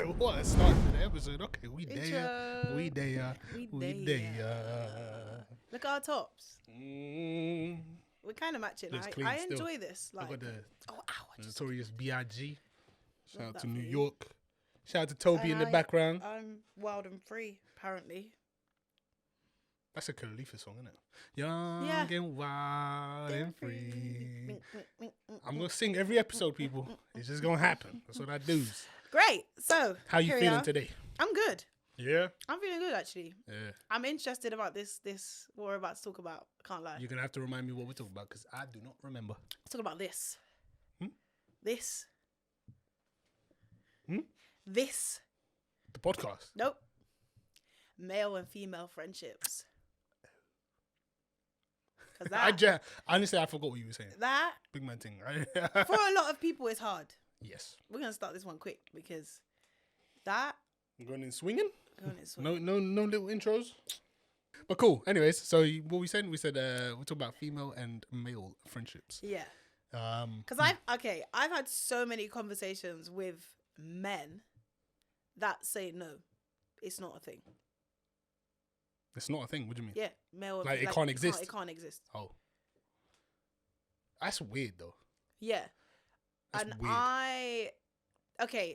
What a start to the episode. Okay, we there. Intro. We there. We there. Look at our tops. We're kind of matching. Looks I clean still. enjoy this. I Like, got the oh, ow! I just notorious B.I.G. Shout Love out that to New for you. York. Shout out to Toby in the And background. I'm wild and free, apparently. That's a Khalifa song, isn't it? Young Yeah. and wild and free. I'm Mm. gonna sing every episode, people. It's just gonna happen. That's what I do. Great. So, How you here we feeling are. today? I'm good. Yeah. I'm feeling good, actually. Yeah. I'm interested about this what we're about to talk about. I can't lie. You're gonna have to remind me what we're talking about because I do not remember. Let's talk about this. Hmm? This. Hmm? This. The podcast. Nope. Male and female friendships. 'Cause Honestly, I forgot what you were saying. that Big man thing, right? for a lot of people is hard. Yes. We're gonna start this one quick because that I'm going in swinging. is No little intros. But cool. Anyways, so what we said, we talk about female and male friendships. yeah. Um, Because I've had so many conversations with men that say no, it's not a thing. it's not a thing. What do you mean? Yeah, male. Like, it can't exist? It can't exist. Oh, that's weird though. Yeah. That's And weird.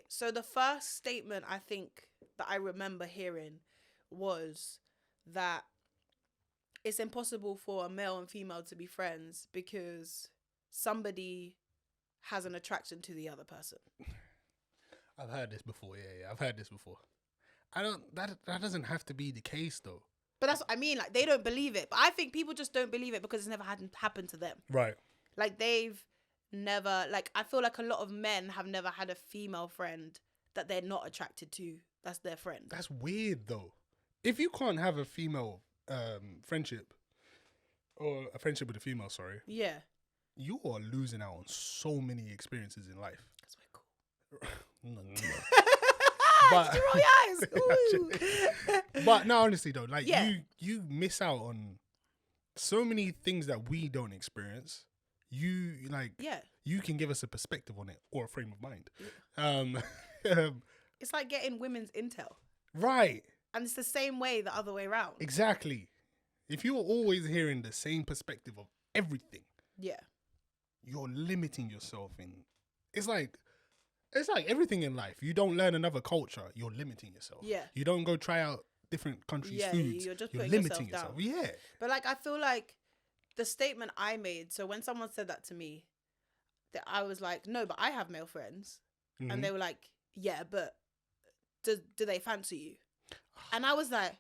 so the first statement I think that I remember hearing was that it's impossible for a male and female to be friends because somebody has an attraction to the other person. I've heard this before. Yeah, I've heard this before. I don't. That doesn't have to be the case though. But that's what I mean. Like, they don't believe it. But I think people just don't believe it because it's never happened to them. Right. Like, they've never, like, I feel like a lot of men have never had a female friend that they're not attracted to. That's their friend. That's weird though. If you can't have a female friendship or a friendship with a female, sorry, Yeah. you are losing out on so many experiences in life. Because we're cool. No. But, did you roll your eyes? Ooh. But no, honestly though, like Yeah. you miss out on so many things that we don't experience. Yeah. You can give us a perspective on it or a frame of mind. It's like getting women's intel. Right. And it's the same way the other way around. Exactly. If you're always hearing the same perspective of everything, Yeah. you're limiting yourself in. It's like everything in life. You don't learn another culture, you're limiting yourself. Yeah. You don't go try out different countries' Yeah, foods. you're just You're putting limiting yourself yourself. down. Yeah. But, like, I feel like the statement I made, so when someone said that to me, that I was like, no, but I have male friends. Mhm. And they were like, yeah, but do they fancy you? And I was like,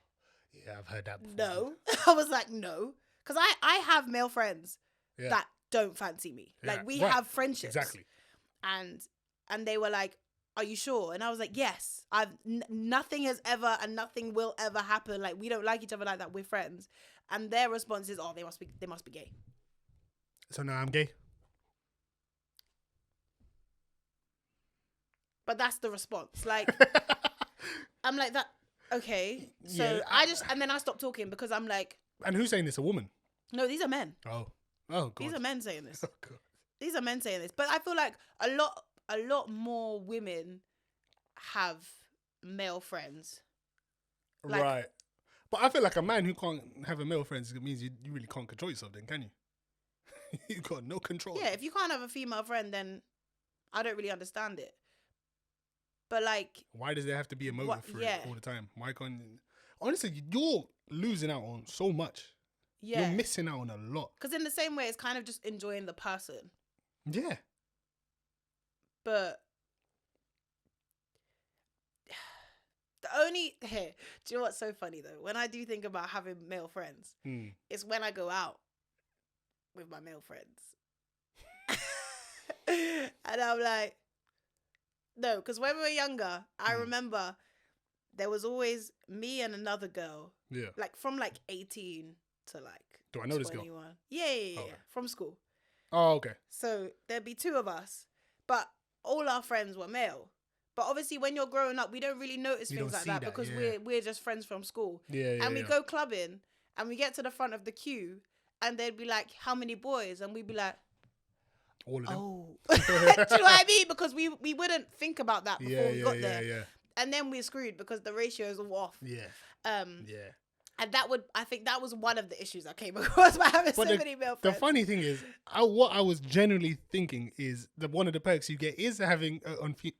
Yeah, I've heard that before. no. I was like, no. Because I have male friends Yeah. that don't fancy me. Yeah, Like, we right. have friendships. Exactly. And they were like, are you sure? And I was like, yes. Nothing has ever and nothing will ever happen. Like, we don't like each other like that. We're friends. And their response is, oh, they must be gay. So now I'm gay. But that's the response. Like, I'm like, that, okay. So Yeah, and then I stopped talking because I'm like, And who's saying this? A woman? no, these are men. Oh. Oh, God. These are men saying this. Oh, God. These are men saying this. But I feel like a lot more women have male friends. Like- Right. But I feel like a man who can't have a male friend, it means you really can't control yourself then, can you? You've got no control. Yeah, if you can't have a female friend, then I don't really understand it. But, like, Why does there have to be a motive What- for yeah. it all the time? Why can't... Honestly, you're losing out on so much. yeah. You're missing out on a lot. Because in the same way, it's kind of just enjoying the person. Yeah. But the only do you know what's so funny though? When I do think about having male friends, Hmm. it's when I go out with my male friends. And I'm like, no, because when we were younger, I remember there was always me and another girl, Yeah. like from like 18 to like Do I know this girl? 21. Yeah. Okay. From school. Oh, okay. So there'd be two of us, but all our friends were male. But obviously, when you're growing up, we don't really notice You things don't like see that that, because yeah. we're just friends from school. Yeah, yeah, And we yeah. go clubbing, and we get to the front of the queue, and they'd be like, "How many boys?" And we'd be like, All of them. "Oh," do you know what I mean? Because we wouldn't think about that before Yeah, we yeah, got yeah, there. yeah. and then we're screwed because the ratios are off. Yeah. Um, Yeah. and I think that was one of the issues I came across by having so many male The friends. funny thing is, what I was genuinely thinking is that one of the perks you get is having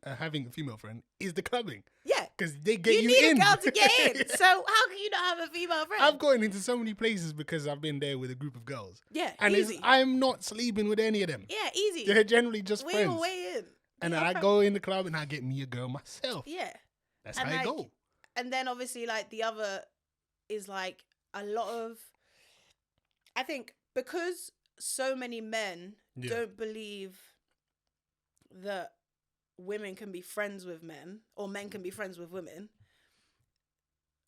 having a female friend is the clubbing. Yeah. Because they get you need in. a girl to get in. So how can you not have a female friend? I've gotten into so many places because I've been there with a group of girls. Yeah, And easy. I'm not sleeping with any of them. Yeah, easy. They're generally just We friends. were way in. And We then are I friends. go in the club and I get me a girl myself. Yeah. That's And how like, I go. And then obviously like the other is like a lot of, I think because so many men Yeah. don't believe that women can be friends with men or men can be friends with women,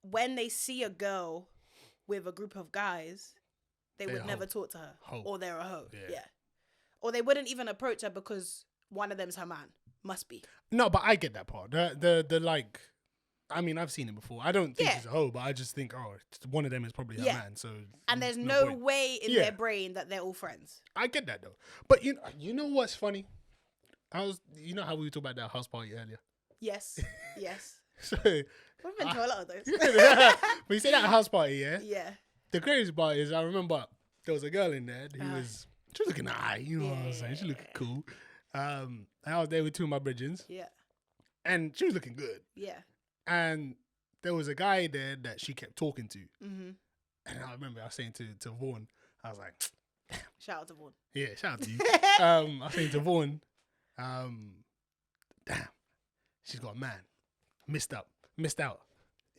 when they see a girl with a group of guys, they They're would a never hoe. talk to her. Hoe. Or they're a hoe. Yeah. Yeah. Or they wouldn't even approach her because one of them's her man. Must be. No, but I get that part. The like, I mean, I've seen it before. I don't think Yeah. it's a hoe, but I just think, oh, one of them is probably a Yeah. man. So And there's no point. way in Yeah. their brain that they're all friends. I get that though. But you know what's funny? You know how we talked about that house party earlier. Yes. Yes. So, We've been to a lot of those. but you say that house party, yeah. Yeah. The crazy part is, I remember there was a girl in there who Uh-huh. she was looking alright, you know what I'm saying? She looked cool. And I was there with two of my bridges, Yeah. and she was looking good. Yeah. And there was a guy there that she kept talking to. Mm-hmm. And I remember I was saying to Vaughn, I was like, Shout out to Vaughn. yeah, shout out to you. I was saying to Vaughn, damn, she's got a man. Missed out.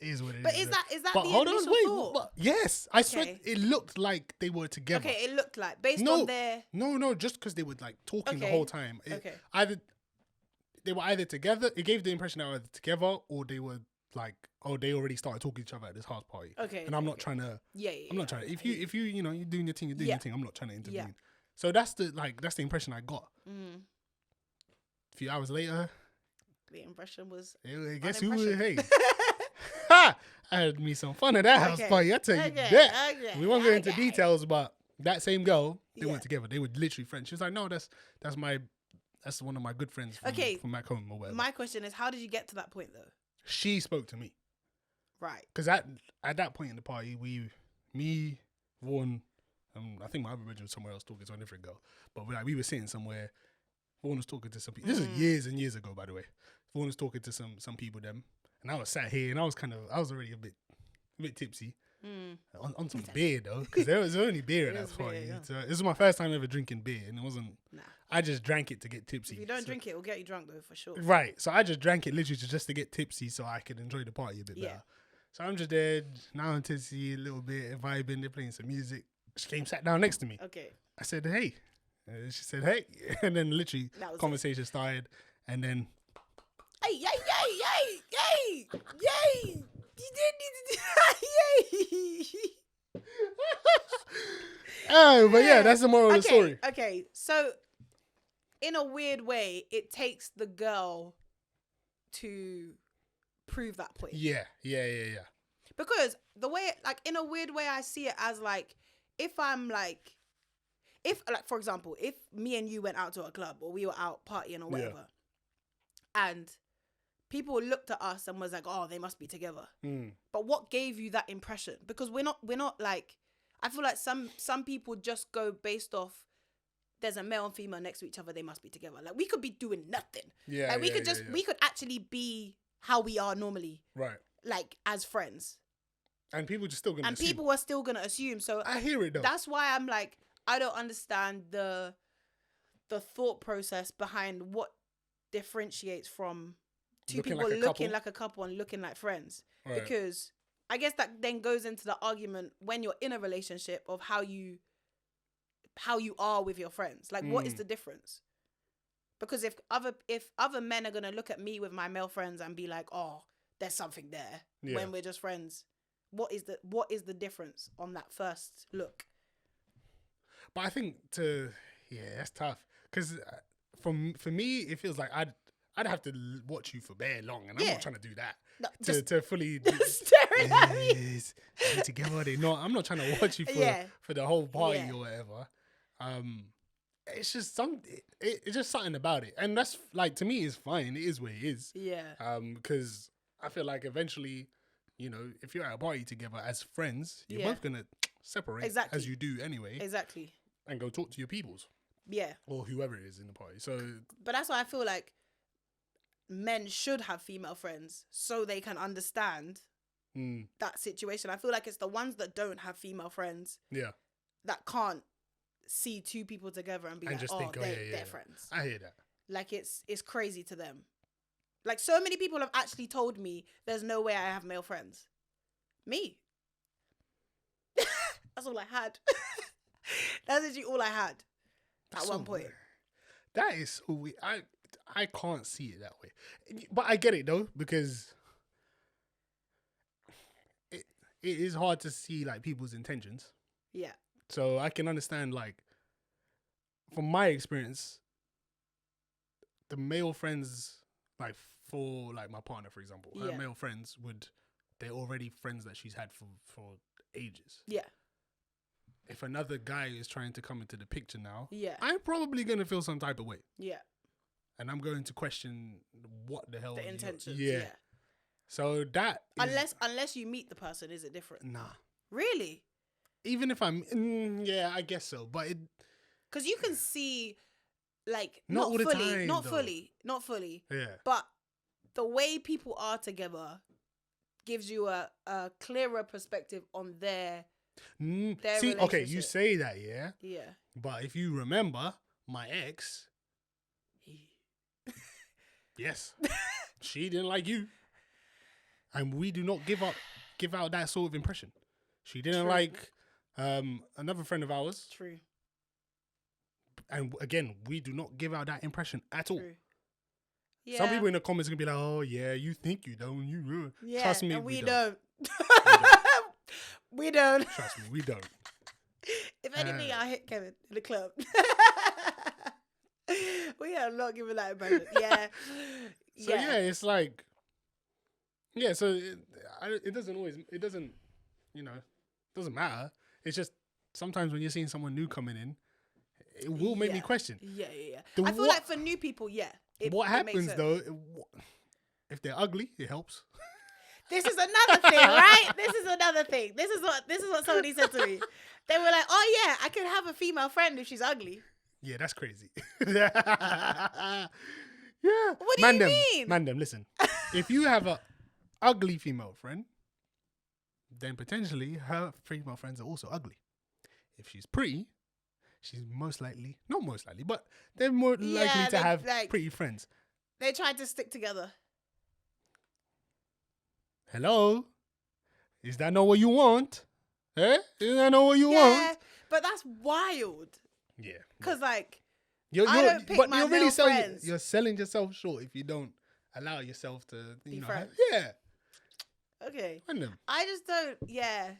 It is what it is. But is that But the hold on, initial wait. thought? But yes, I swear Okay. it looked like they were together. Okay, it looked like based No. on their No, just because they were like talking the Okay. whole time. Okay. They were either together. It gave the impression they were either together, or they were like, oh, they already started talking to each other at this house party. Okay. And I'm not okay. trying to. Yeah, yeah. I'm not trying to. If you you're doing your thing, you're doing Yeah. your thing. I'm not trying to intervene. Yeah. So that's the impression I got. Mm. A few hours later, The impression was guess who? impression. Hey, ha! I had me some fun at that house Okay. party. I tell you Okay, that. okay, We won't go into okay. details, but that same girl, they Yeah. weren't together. They were literally friends. She was like, no, that's one of my good friends from, Okay. from back home or whatever. My question is, how did you get to that point though? She spoke to me. Right. Because at that point in the party, me, Vaughn, I think my other brother was somewhere else talking to a different girl. But we were sitting somewhere. Vaughn was talking to some people. This is years and years ago, by the way. Vaughn was talking to some people, them. And I was sat here, and I was already a bit tipsy. Mm. On some beer, though. Because there was only beer at It that was beer, party. yeah. This was my first time ever drinking beer, and it wasn't... Nah. I just drank it to get tipsy. If you don't So- drink it, it'll get you drunk though, for sure. Right. So I just drank it literally just to get tipsy so I could enjoy the party a bit Yeah. better. So I'm just there, now I'm tipsy, a little bit, vibing, they're playing some music. She came, sat down next to me. Okay. I said, hey. She said, hey. And then literally, That was conversation started. And then, Hey, yay, yay, yay, yay, yay! You didn't need to do that, yay! oh, but yeah, that's the moral of the story. Okay, so in a weird way, it takes the girl to prove that point. Yeah. Because the way, like, in a weird way, I see it as like, if for example, if me and you went out to a club or we were out partying or whatever, and people looked at us and was like, oh, they must be together. Mm. But what gave you that impression? Because we're not like, I feel like some people just go based off, there's a male and female next to each other, they must be together. Like, we could be doing nothing. Yeah. Like, we could actually be how we are normally, Right. like, as friends. And people just still going to And people are still going to assume. So I hear it, though. that's why I'm like, I don't understand the thought process behind what differentiates from two Looking people like a looking couple? like a couple and looking like friends. Right. Because I guess that then goes into the argument when you're in a relationship of how you are with your friends. Like, what is the difference? Because if other men are gonna look at me with my male friends and be like, oh, there's something there when we're just friends, what is the difference on that first look? But I think that's tough. Because for me, it feels like I'd have to watch you for bare long, and I'm Yeah. not trying to do that. No, To fully staring at me. yes, are they together? Are they not? I'm not trying to watch you for the whole party Yeah. or whatever. It's just it's just something about it, and that's like, to me, it's fine. It is what it is. Yeah. Because I feel like eventually, you know, if you're at a party together as friends, you're Yeah. both gonna separate Exactly. as you do anyway, Exactly. and go talk to your peoples Yeah. or whoever it is in the party. So But that's why I feel like men should have female friends so they can understand that situation. I feel like it's the ones that don't have female friends yeah, that can't see two people together and be and like, just oh, think, oh, they're friends. I hear that. Like it's crazy to them. Like so many people have actually told me there's no way I have male friends. Me. That's all I had. That's literally all I had at So one point. weird. That is so weird. I can't see it that way, but I get it though, because it is hard to see like people's intentions. Yeah. So I can understand, like, from my experience, the male friends, like for like my partner, for example, her Yeah. male friends they're already friends that she's had for ages. Yeah. If another guy is trying to come into the picture now, Yeah. I'm probably gonna feel some type of way, Yeah. and I'm going to question what the hell The intentions. Yeah. Yeah. So that is, Unless you meet the person, is it different? nah. Really? Even if I'm, yeah, I guess so, but it, Because you can see, like, Not all the time, not though. not fully, yeah. but the way people are together gives you a clearer perspective on their Their See, okay, you relationship. say that, yeah, yeah. but if you remember, my ex, yes, she didn't like you, and we do not give out that sort of impression. She didn't True. like another friend of ours, True. and again, we do not give out that impression at all. True. Yeah. Some people in the comments are gonna be like, "Oh yeah, you think you don't, you yeah, trust me, and we we don't. don't. We don't. Trust me, we don't." If anything, I hit Kevin in the club. We are not giving that impression. Yeah. So yeah, it's like, yeah. So it doesn't, you know, doesn't matter. It's just sometimes when you're seeing someone new coming in, it will make me Yeah. question. Yeah. The I feel what- like for new people, yeah. What it makes happens sense. though? If they're ugly, it helps. This is another thing, right? This is another thing. This is what somebody said to me. They were like, "Oh yeah, I can have a female friend if she's ugly." Yeah, that's crazy. Yeah. What do you mean? Mandem, listen. If you have a ugly female friend, then potentially her female friends are also ugly. If she's pretty, she's not most likely, but they're more Yeah, likely to they, have like- pretty friends. They tried to stick together. Hello? Is that not what you want? Eh? Is that not what you Yeah, want? but that's wild. Yeah. Cause like, You're, I don't pick my male friends. You're selling yourself short if you don't allow yourself to Be know, friends. yeah. okay, Random. I just don't. Yeah,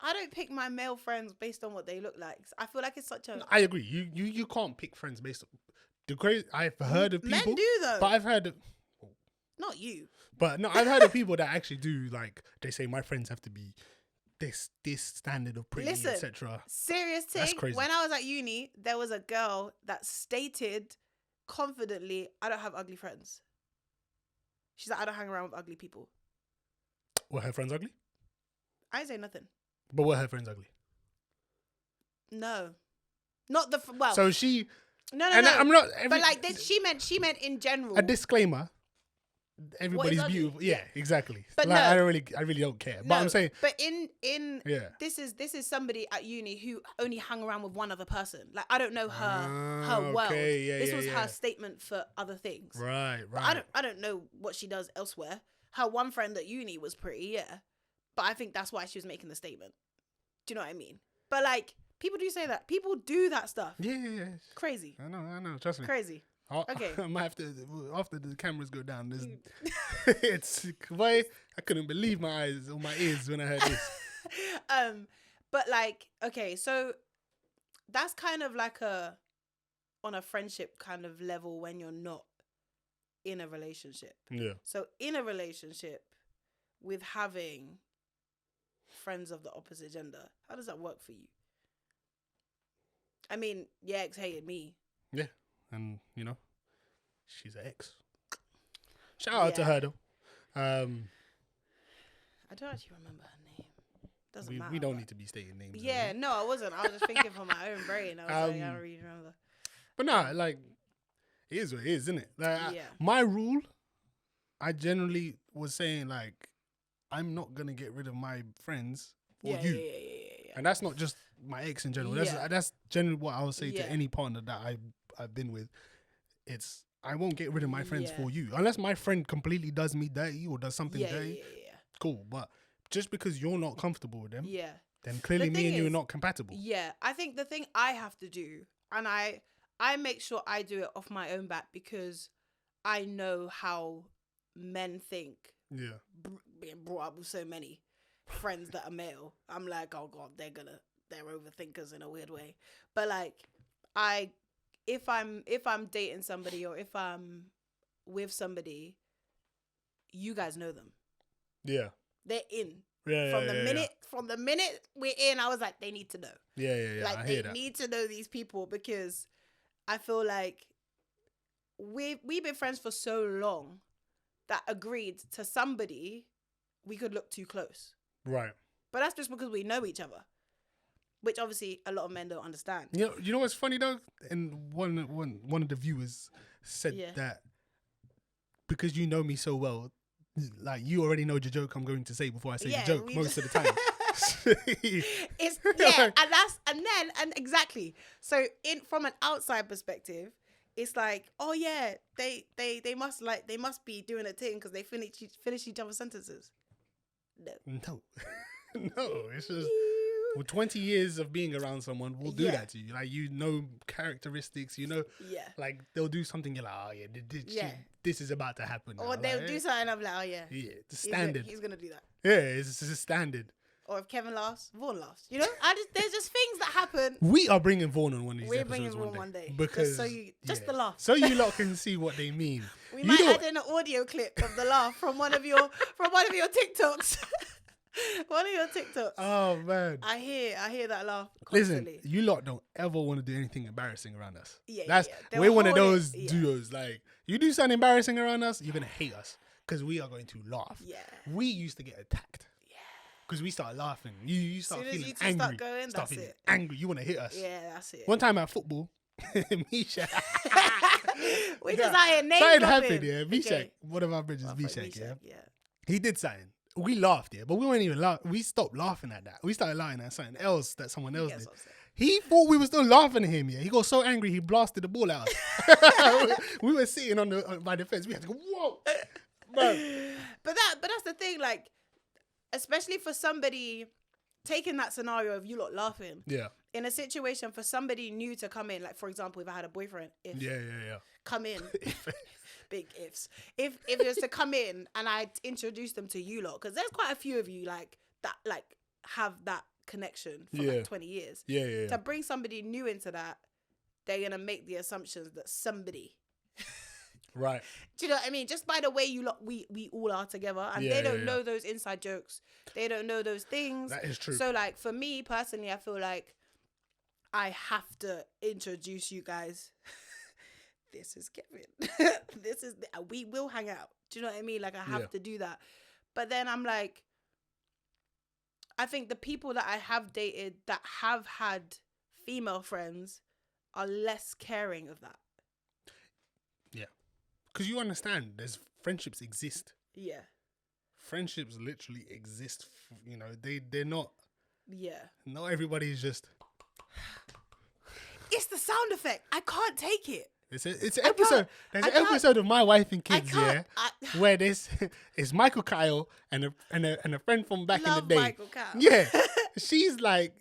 I don't pick my male friends based on what they look like. I feel like it's such a I agree. You can't pick friends based on the crazy. I've heard of people, men do though. but I've heard of, Not you. but no, I've heard of people that actually do, like, they say my friends have to be this standard of pretty, Listen. etc. Serious thing. That's crazy. When I was at uni, there was a girl that stated confidently, "I don't have ugly friends." She's like, "I don't hang around with ugly people." Were her friends ugly? I ain't say nothing. But were her friends ugly? No, not the well. So she, no, and no. I'm not. But like, she meant in general. A disclaimer. Everybody's ugly? beautiful. Yeah, exactly. But like, no. I really don't care. But No, I'm saying, But in yeah. this is somebody at uni who only hung around with one other person. Like I don't know her world. okay, yeah, This yeah, was yeah. her statement for other things. Right. But I don't know what she does elsewhere. Her one friend at uni was pretty, yeah. But I think that's why she was making the statement. Do you know what I mean? But like people do say that. People do that stuff. Yeah. Crazy. I know. Trust me. Crazy. Okay. I might have to, after the cameras go down, it's why I couldn't believe my eyes or my ears when I heard this. But like, okay, so that's kind of like on a friendship kind of level when you're not in a relationship. Yeah. So in a relationship with having friends of the opposite gender, how does that work for you? I mean, your ex hated me. Yeah. And, she's an ex. Shout out to Yeah. her, though. I don't actually remember her name. Doesn't matter. we don't but- need to be stating names. Yeah, really. no, I wasn't. I was just thinking from my own brain. I was like, I don't really remember. But nah, like, it is what it is, isn't it? Like, Yeah. my rule, I generally was saying, like, I'm not going to get rid of my friends for Yeah, you. yeah. And that's not just my ex in general. Yeah. That's generally what I would say Yeah. to any partner that I've been with. It's, I won't get rid of my friends Yeah. for you. Unless my friend completely does me dirty or does something Yeah, dirty, cool. But just because you're not comfortable with them, yeah. then clearly The me thing and you are is- not compatible. Yeah, I think the thing I have to do, and I make sure I do it off my own back because I know how men think. Yeah. Being brought up with so many friends that are male, I'm like, oh god, they're overthinkers in a weird way. But like, if I'm dating somebody or if I'm with somebody, you guys know them. Yeah. They're in. Yeah. From the minute we're in, I was like, they need to know. Yeah. Like I they hear that. need to know these people because I feel like we've been friends for so long that agreed to somebody we could look too close. Right. But that's just because we know each other, which obviously a lot of men don't understand. You know what's funny though? And one of the viewers said Yeah. that because you know me so well, like you already know the joke I'm going to say before I say Yeah, the joke we most just- of the time. It's yeah, and exactly. So from an outside perspective, it's like, oh yeah, they must be doing a thing because they finish each other's sentences. No. No, it's just with 20 years of being around someone, we'll do Yeah. that to you. Like, you know characteristics, you know, Yeah. like they'll do something, you're like, oh yeah, this is about to happen. Or now. they'll Like, do something. I'm like, oh yeah, Yeah, the he's gonna- standard. He's gonna do that. Yeah, it's a standard. Or if Kevin laughs, Vaughn laughs. You know, there's just things that happen. We are bringing Vaughn on one of these We're episodes bringing Vaughn one day. because Just the laugh. so you lot can see what they mean. We You might know- add in an audio clip of the laugh from one of your TikToks. One of your TikToks. Oh man. I hear that laugh Listen, constantly. you lot don't ever want to do anything embarrassing around us. Yeah, That's yeah. They'll we're one of hold it, those yeah. duos. Like, you do something embarrassing around us, you're gonna hate us because we are going to laugh. Yeah. We used to get attacked. Yeah. Because we start laughing. You start Soon as feeling you two angry. start going, that's feeling it. angry. You want to hit us. Yeah, that's it. One time at football, Misha. We just out here name Something dropping. happened, yeah. Mishak, Okay. one of our bridges, Oh, fuck, Mishak, yeah. yeah. He did something. We laughed, yeah, but we weren't even laughing. We stopped laughing at that. We started laughing at something else that someone else gets did. upset. He thought we were still laughing at him, yeah. He got so angry he blasted the ball at us. We were sitting by the fence. We had to go, whoa, man. But that's the thing, like, especially for somebody taking that scenario of you lot laughing Yeah, in a situation for somebody new to come in, like for example, if I had a boyfriend, yeah. come in, big ifs. If it was to come in and I introduce them to you lot, because there's quite a few of you like that, like have that connection for Yeah. like 20 years. Yeah. To bring somebody new into that, they're gonna make the assumptions that somebody. Right. Do you know what I mean? Just by the way you lot, we all are together, and Yeah, they don't yeah. know those inside jokes. They don't know those things. That is true. So, like for me personally, I feel like I have to introduce you guys. This is Kevin. We will hang out. Do you know what I mean? Like I have Yeah. to do that. But then I'm like, I think the people that I have dated that have had female friends are less caring of that. Because you understand, there's friendships exist. Yeah. Friendships literally exist. You know, they're not. Yeah. Not everybody's just. It's the sound effect. I can't take it. It's an episode. There's I an can't- episode of My Wife and I Kids, yeah, can't. where this it's Michael Kyle and a friend from back in Love the day. Michael Kyle. Yeah, she's like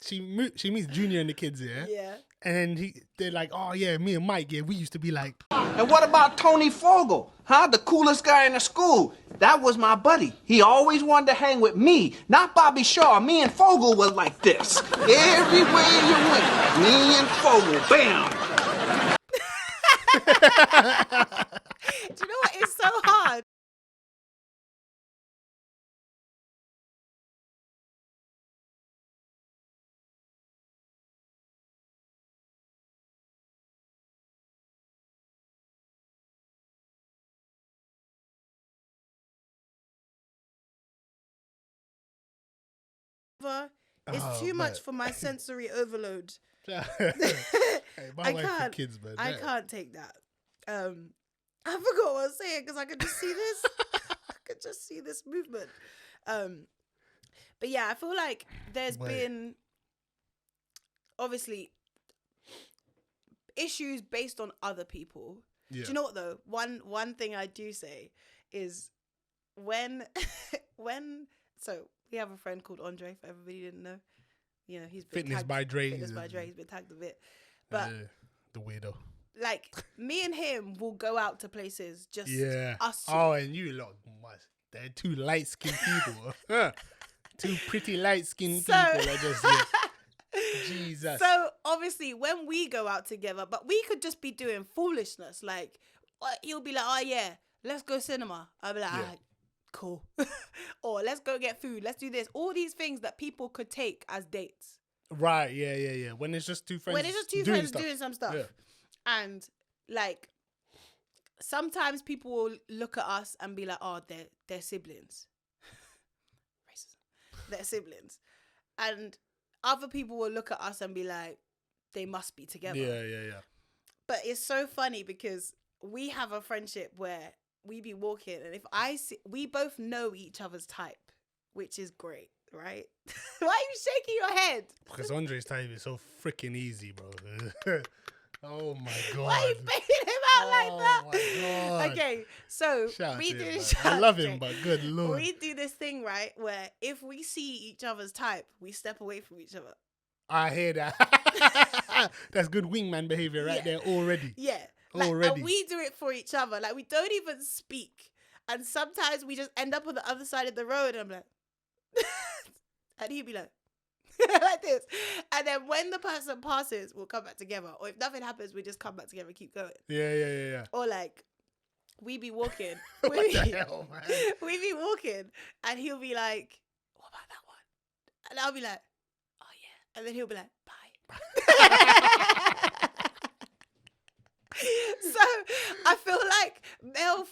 she meets Junior and the kids, yeah, Yeah. and they're like, oh yeah, me and Mike, yeah, we used to be like, And what about Tony Fogel? Huh? The coolest guy in the school. That was my buddy. He always wanted to hang with me, not Bobby Shaw. Me and Fogel was like this. Everywhere you went, me and Fogel, bam. Do you know what? It's so hard. It's Oh, too much man. for my sensory overload. Hey, my I wife and can't. kids, man. I that- can't take that. I forgot what I was saying because I could just see this. I could just see this movement. But yeah, I feel like there's Wait. been obviously issues based on other people. Yeah. Do you know what though? One thing I do say is when so we have a friend called Andre, if everybody didn't know. You know, he's been Fitness tagged, by Dre. Fitness by Dre, he's been tagged a bit. But the weirdo. like me and him will go out to places just Yeah. us two. Oh, and you lot must. They're two light skinned people. Two pretty light skinned So- people. I just Jesus. So obviously when we go out together, but we could just be doing foolishness. Like he'll be like, oh yeah, let's go cinema. I'll be like, Yeah. ah, cool. Or let's go get food. Let's do this. All these things that people could take as dates. Right, yeah. When it's just two friends. When it's just two doing friends stuff. doing some stuff. Yeah. And like sometimes people will look at us and be like, oh, they're siblings. Racism. They're siblings. And other people will look at us and be like, they must be together. Yeah. But it's so funny because we have a friendship where we be walking and if I see, we both know each other's type, which is great, right? Why are you shaking your head? Because Andre's type is so freaking easy, bro. Oh my god. Why are you making him out like that? Oh my god. Okay, so Shout out we to do him, this. man. I love him, but good lord. We do this thing, right, where if we see each other's type, we step away from each other. I hear that. That's good wingman behavior right Yeah. there already. Yeah. Like, Already. and we do it for each other. Like, we don't even speak. And sometimes we just end up on the other side of the road. And I'm like, and he'd be like, like this. And then when the person passes, we'll come back together. Or if nothing happens, we just come back together and keep going. Yeah. Or like, we be walking. What we, the hell, man? we be walking. And he'll be like, what about that one? And I'll be like, oh yeah. And then he'll be like, bye. So I feel like male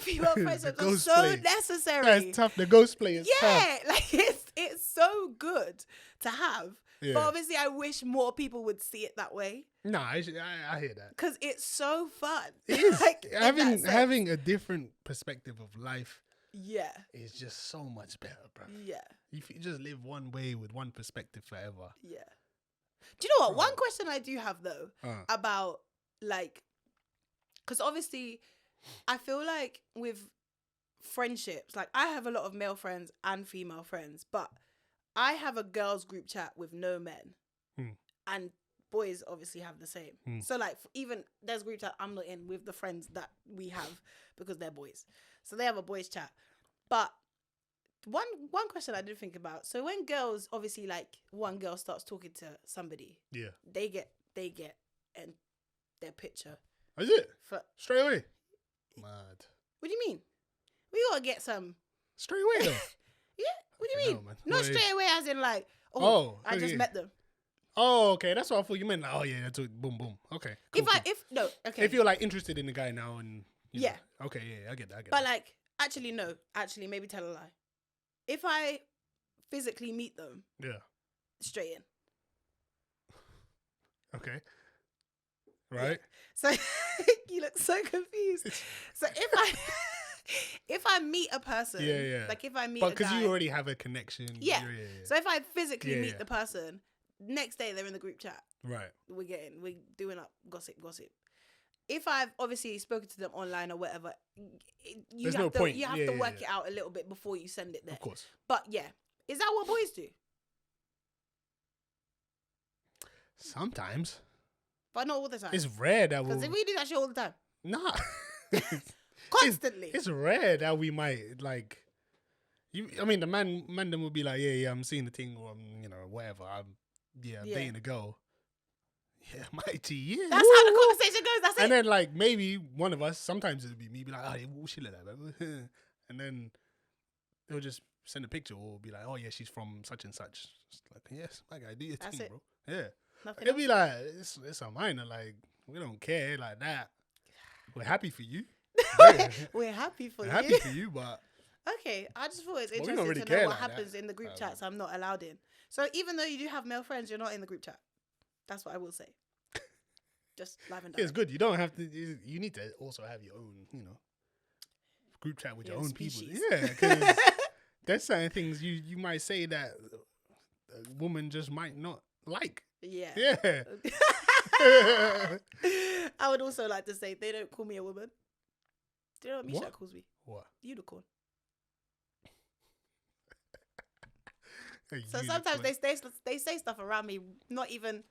female friendships are ghost so play. necessary. That's tough. The ghost play is tough. Yeah, like it's so good to have. Yeah. But obviously, I wish more people would see it that way Nah, I hear that. because it's so fun. It is. Like, in that sense. having a different perspective of life Yeah, is just so much better, bro. yeah, If you just live one way with one perspective forever. yeah. Do you know what? One question I do have though about like, because obviously, I feel like with friendships, like I have a lot of male friends and female friends, but I have a girls group chat with no men, and boys obviously have the same. So like even there's group chat I'm not in with the friends that we have because they're boys, so they have a boys chat. But one question I did think about. So when girls obviously like one girl starts talking to somebody, Yeah. they get and their picture Is it? for. Straight away? Mad. What do you mean? We gotta get some. Straight away, though. Yeah. What do Fucking you mean? hell, man. Not What is- straight away, as in like, Oh, I just okay. met them. Oh, okay. That's what I thought you meant. Like, oh, yeah, that's it. Boom, boom. Okay. Cool, cool. Okay. If you're like interested in the guy now and. you Yeah. know. Okay, yeah, I get that. But like, actually, no. Actually, maybe tell a lie. If I physically meet them, Yeah. straight in. Okay. Right? So you look so confused. So if I meet a person, Yeah. like if I meet But a because guy, you already have a connection. yeah. Yeah. So if I physically Yeah, meet yeah. the person, next day they're in the group chat. Right. We're doing up gossip. If I've obviously spoken to them online or whatever, you There's have no to point. you have Yeah, to yeah, work yeah. it out a little bit before you send it there. Of course. But yeah, is that what boys do? Sometimes. But not all the time. It's rare that Because we'll. if we do that shit all the time, Nah. constantly, It's rare that we might like. I mean, the man them will be like, yeah, I'm seeing the thing, or whatever. I'm dating a girl. Yeah, mighty, yeah. that's how the conversation goes. That's And it. then like maybe one of us, sometimes it'll be me, be like, oh, yeah, she like that, man. And then they'll just send a picture or be like, oh yeah, she's from such and such. Just like, yes, my guy, do your That's thing, it. bro. Yeah. Nothing They'll else. be like, it's a minor, like we don't care like that. We're happy for you. Yeah. We're happy for We're you. happy for you, but Okay, I just thought it's Well, we interesting don't really to know care what like happens that. in the group chats I'm not allowed in. So even though you do have male friends, you're not in the group chat. That's what I will say. Just live and Yeah, it's direct. good. You don't have to. You need to also have your own, group chat with Your your own own people. species. Yeah, because there's certain things you might say that a woman just might not like. Yeah. Yeah. I would also like to say they don't call me a woman. Do you know what Misha What? calls me? What? Unicorn. A So sometimes unicorn. they say stuff around me, not even.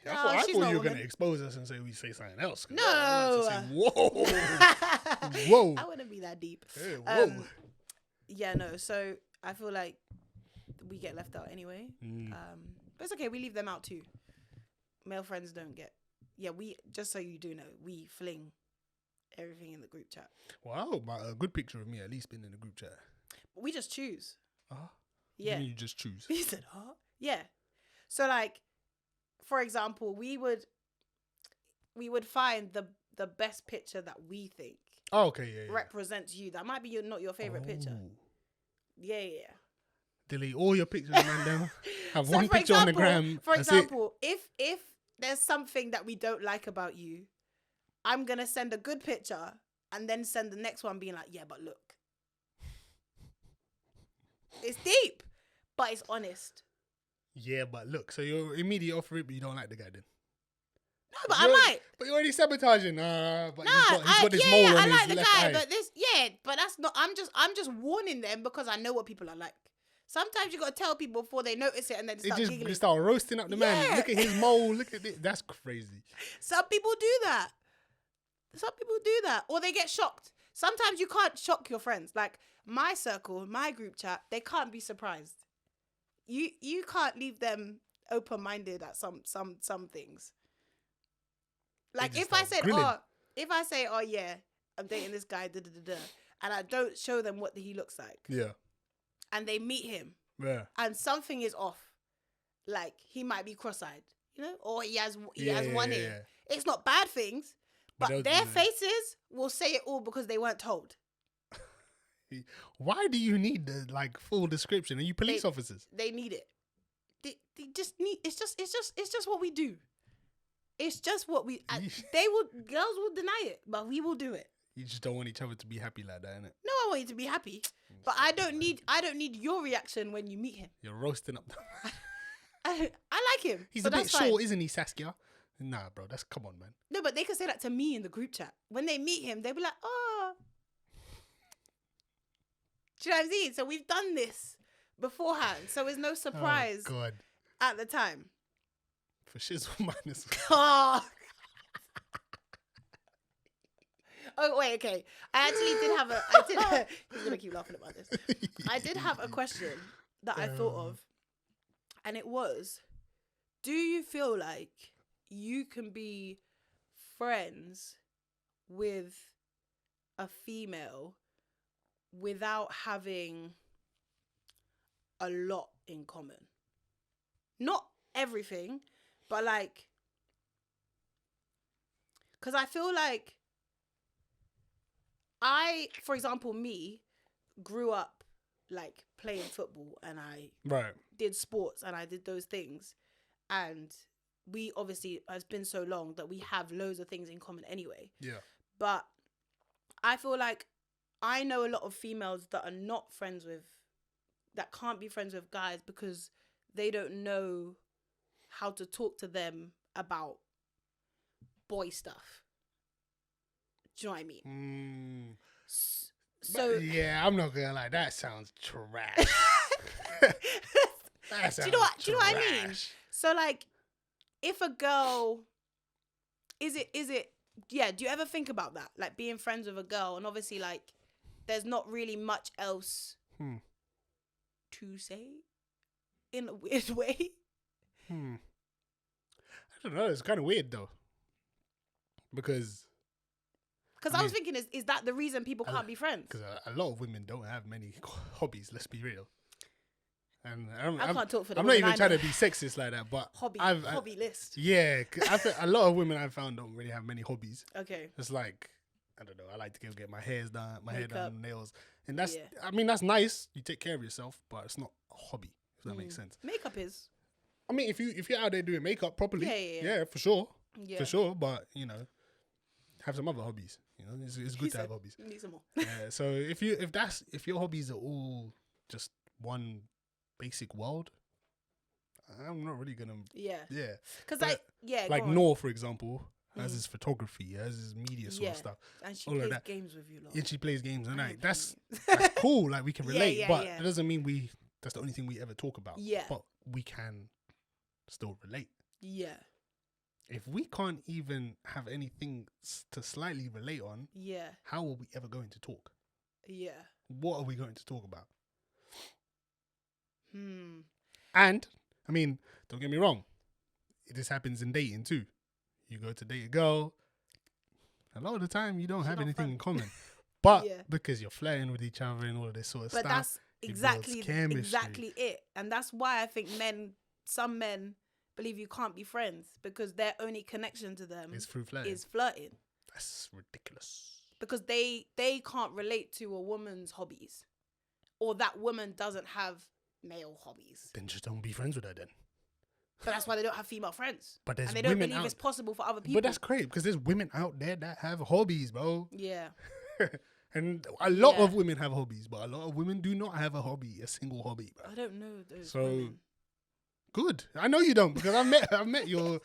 I "No, thought, she's you not a were gonna woman." expose us and say we say something else. 'Cause No. I was about to say, whoa, I wouldn't be that deep. hey, whoa. Yeah, no. So I feel like we get left out anyway. But it's okay. We leave them out too. Male friends don't get. Yeah, we just so you do know, we fling everything in the group chat. Well, I hope a good picture of me at least been in the group chat. We just choose. Yeah, Yeah. you just choose. He said, huh? Yeah. So like, for example, we would find the best picture that we think Oh, okay, yeah. represents you. That might be not your favorite picture. Oh. Yeah. Delete all your pictures, man. Down. Have So one for picture on the example- gram. For That's example, if there's something that we don't like about you, I'm gonna send a good picture and then send the next one being like, yeah, but look. It's deep, but it's honest. it. Yeah, but look, so you're immediate offer it, but you don't like the guy then. No, but I might. But you're already sabotaging. But Nah, he's got this yeah, mole on I his like the left guy, eye. but that's not. I'm just warning them because I know what people are like. Sometimes you gotta tell people before they notice it and then It start just giggling. start roasting up the man. Yeah. Look at his mole. Look at this. That's crazy. Some people do that. Or they get shocked. Sometimes you can't shock your friends. Like my circle, my group chat, they can't be surprised. You can't leave them open-minded at some things. Like just if I start said, grilling. oh yeah, I'm dating this guy, and I don't show them what he looks like, Yeah. and they meet him, Yeah. and something is off, like he might be cross-eyed, or he has one Yeah, ear. It's not bad things, But but those- their faces will say it all because they weren't told. Why do you need the full description? Are you police officers? They need it. They just need. It's just what we do. It's just what we. Girls will deny it, but we will do it. You just don't want each other to be happy like that, innit? No, I want you to be happy, but I don't need your reaction when you meet him. You're roasting up. I like him. He's so a bit that's fine. short, isn't he, Saskia? Nah, bro, come on, man. No, but they can say that to me in the group chat. When they meet him, they'll be like, oh. Do you know what I'm saying? So we've done this beforehand. So it's no surprise Oh, God. at the time. For shizzle minus. Oh. Oh, wait, okay. I actually did have he's going to keep laughing about this. I did have a question that I thought of. And it was, do you feel like you can be friends with a female without having a lot in common? Not everything, but because I feel like for example, me grew up playing football, and I Right. did sports, and I did those things, and we obviously, it's been so long that we have loads of things in common anyway. Yeah. But I feel like I know a lot of females that are not friends with, that can't be friends with guys because they don't know how to talk to them about boy stuff. Do you know what I mean? So Yeah, I'm not gonna lie. That sounds trash. do you know what I mean? So if a girl, is it yeah, do you ever think about that? Like being friends with a girl, and obviously there's not really much else to say in a weird way. I don't know. It's kind of weird though, because I was thinking, is that the reason people can't be friends? Because a lot of women don't have many hobbies. Let's be real. And I can't talk for the I'm not women even I trying know. to be sexist like that, but Hobby list. Yeah, 'cause I think a lot of women I've found don't really have many hobbies. Okay. It's like I don't know. I like to go get my hair done, hair Makeup. done, nails, and that's. Yeah. I mean, that's nice. You take care of yourself, but it's not a hobby. If that makes sense. Makeup is. I mean, if you're out there doing makeup properly, Yeah. for sure, Yeah. for sure. But you know, have some other hobbies. You know, it's good to have hobbies. You need some more. Yeah. So if your hobbies are all just one basic world, I'm not really gonna. Yeah. Yeah. Because But, like like go on. Noor, for example, has his photography, has his media sort of stuff. And she all of plays that. games with you, lot. And she plays games and I that. ain't That's playing cool. Like we can Yeah, relate, yeah, but yeah. it doesn't mean that's the only thing we ever talk about. Yeah. But we can still relate. Yeah. If we can't even have anything to slightly relate on, Yeah. how are we ever going to talk? Yeah. What are we going to talk about? Hmm. And I mean, don't get me wrong, this happens in dating too. You go to date a girl, a lot of the time you don't She's have not anything fun. in common, but Yeah. because you're flirting with each other and all of this sort of But stuff. that's it builds exactly chemistry. it. And that's why I think some men believe you can't be friends because their only connection to them It's through flirting. is flirting. That's ridiculous. Because they can't relate to a woman's hobbies. Or that woman doesn't have male hobbies. Then just don't be friends with her then. But that's why they don't have female friends. But there's and they don't women believe out- it's possible for other people. But that's great because there's women out there that have hobbies, bro. yeah. And a lot Yeah. of women have hobbies, but a lot of women do not have a single hobby, bro. I don't know those So- women. Good. I know you don't because I've met your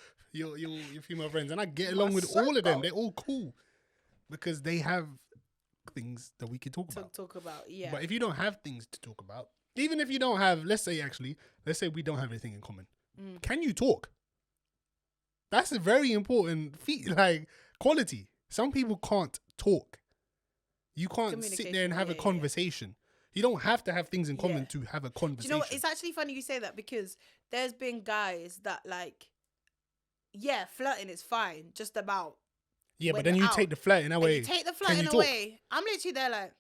female friends and I get along with all of them. They're all cool because they have things that we can talk To about. talk about, yeah. But if you don't have things to talk about, even if you don't have, let's say we don't have anything in common, can you talk? That's a very important like quality. Some people can't talk. You can't sit there and Communication, have a yeah. conversation. You don't have to have things in common Yeah. to have a Do conversation. you know what? It's actually funny you say that because there's been guys that like, yeah, flirting is fine, just about. Yeah, when but then you're you take out. the flirting And away. you take the Can flirting you talk? away. I'm literally there like,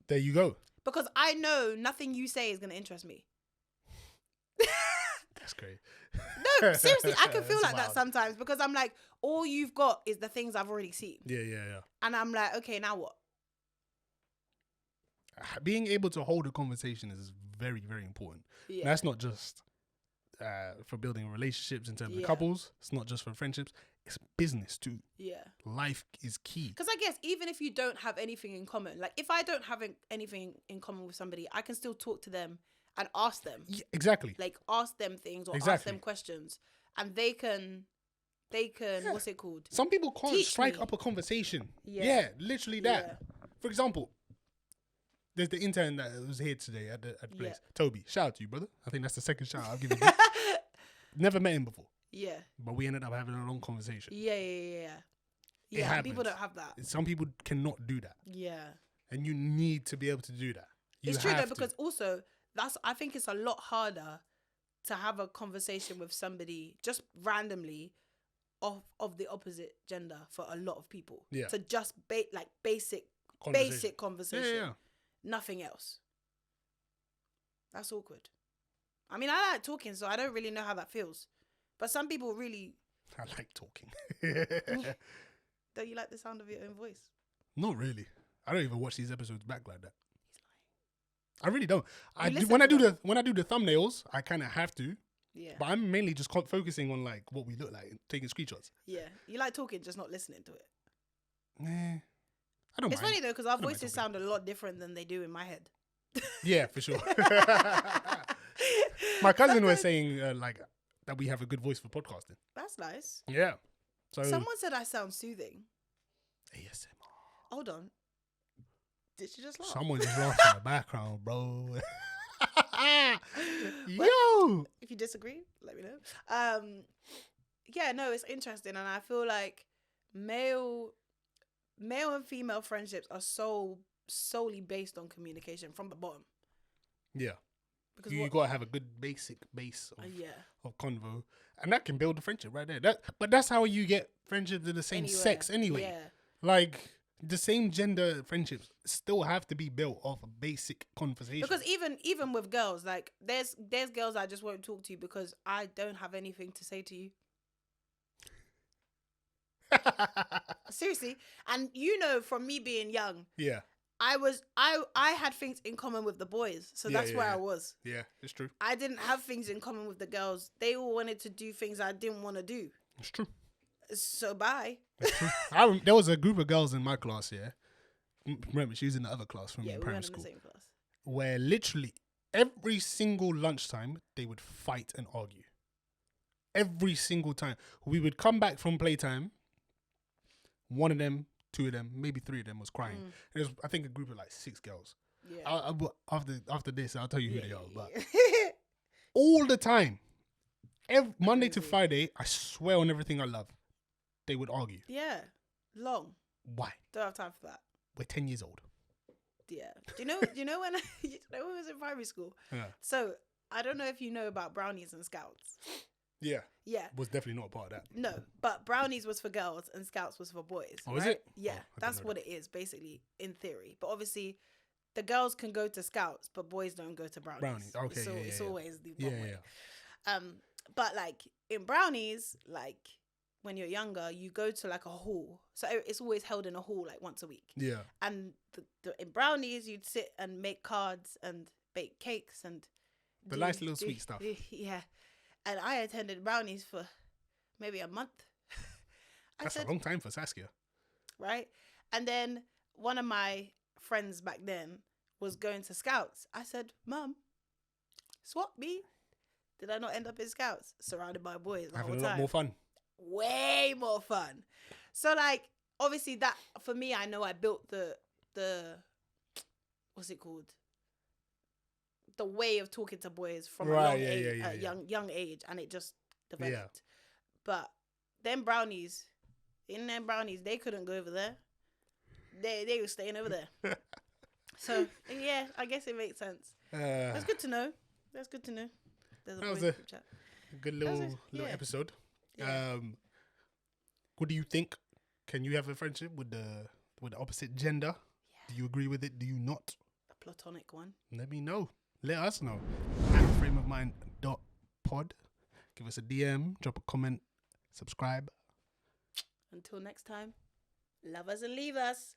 There you go. because I know nothing you say is gonna interest me. That's great. No, seriously, I can feel That's like that wild. sometimes because I'm like, all you've got is the things I've already seen, Yeah. and I'm like, okay, now what? Being able to hold a conversation is very, very important. Yeah. That's not just for building relationships in terms of Yeah. couples. It's not just for friendships. It's business too. Yeah. Life is key. Because I guess even if you don't have anything in common, like if I don't have anything in common with somebody, I can still talk to them and ask them, Yeah, exactly. like ask them things or ask Exactly. them questions, and they can, what's it called? Some people can't Teach strike me. up a conversation. Yeah. Yeah, literally that. For example, there's the intern that was here today at the place. Yeah. Toby, shout out to you, brother. I think that's the second shout out I've given you. Never met him before, Yeah. but we ended up having a long conversation. Yeah. Yeah, and people happens. don't have that. Some people cannot do that, Yeah. and you need to be able to do that. You It's true though, have to. because also I think it's a lot harder to have a conversation with somebody just randomly of the opposite gender for a lot of people. Yeah. To just basic conversation. Yeah. Nothing else. That's awkward. I mean, I like talking, so I don't really know how that feels. But some people really I like talking. don't. You like the sound of your own voice? Not really. I don't even watch these episodes back like that. I really don't. listen When I to do them. when I do the thumbnails, I kind of have to, Yeah. but I'm mainly just focusing on like what we look like, and taking screenshots. Yeah. You like talking, just not listening to it. Nah, I don't It's mind. funny though, because our don't mind voices talking. sound a lot different than they do in my head. Yeah, for sure. My cousin was saying like that we have a good voice for podcasting. That's nice. Yeah. So Someone said I sound soothing. ASMR. Hold on. Did she just laugh? Someone just laughed in the background, bro. Yo. If you disagree, let me know. Yeah, no, it's interesting, and I feel like male and female friendships are solely based on communication from the bottom. Yeah. Because You gotta have a good basic base of, yeah, of convo, and that can build a friendship right there. But that's how you get friendships of the same Anywhere. sex anyway. Yeah, Like the same gender friendships still have to be built off a basic conversation. because even with girls, like there's girls I just won't talk to because I don't have anything to say to you. Seriously. And you know, from me being young, Yeah. I had things in common with the boys. So Yeah, that's yeah, where yeah. I was. Yeah, it's true. I didn't have things in common with the girls. They all wanted to do things I didn't want to do. It's true. So bye. There was a group of girls in my class, yeah. Remember, she was in the other class from Yeah, in we primary weren't in the school, same class. where literally every single lunchtime they would fight and argue. Every single time. We would come back from playtime, one of them, two of them, maybe three of them was crying. It was, I think, a group of like 6 girls. Yeah. After this, I'll tell you who they are. But Yeah. all the time, Monday to Crazy. Friday, I swear on everything I love, they would argue. Yeah. Long. Why? Don't have time for that. We're 10 years old. Yeah. Do you know when when I was in primary school? Yeah. So I don't know if you know about brownies and scouts. Yeah. Yeah. Was definitely not a part of that. No, but brownies was for girls and scouts was for boys. Oh, is right? it? Yeah, Oh, I didn't that's know what it is basically in theory. But obviously, the girls can go to scouts, but boys don't go to brownies. Brownies, okay, So yeah, it's yeah. always the Yeah, wrong way. yeah. But like in brownies, like when you're younger, you go to like a hall. So it's always held in a hall like once a week. Yeah. And in brownies, you'd sit and make cards and bake cakes and The nice little sweet stuff. Yeah. And I attended brownies for maybe a month. That's a long time for Saskia. Right? And then one of my friends back then was going to scouts. I said, Mum, swap me. Did I not end up in scouts? Surrounded by boys the Having whole a lot time. more fun. Way more fun. So like obviously that for me, I know I built the what's it called? The way of talking to boys from a Right, young yeah, age, yeah, yeah. young age, and it just developed. Yeah. But them brownies, they couldn't go over there. They were staying over there. So yeah, I guess it makes sense. That's good to know. That's good to know. There's That was boys a- group chat. Good little yeah. episode. Yeah. What do you think? Can you have a friendship with the opposite gender? Yeah. Do you agree with it? Do you not? A platonic one. Let me know. Let us know. At frameofmind.pod. Give us a DM, drop a comment, subscribe. Until next time, love us and leave us.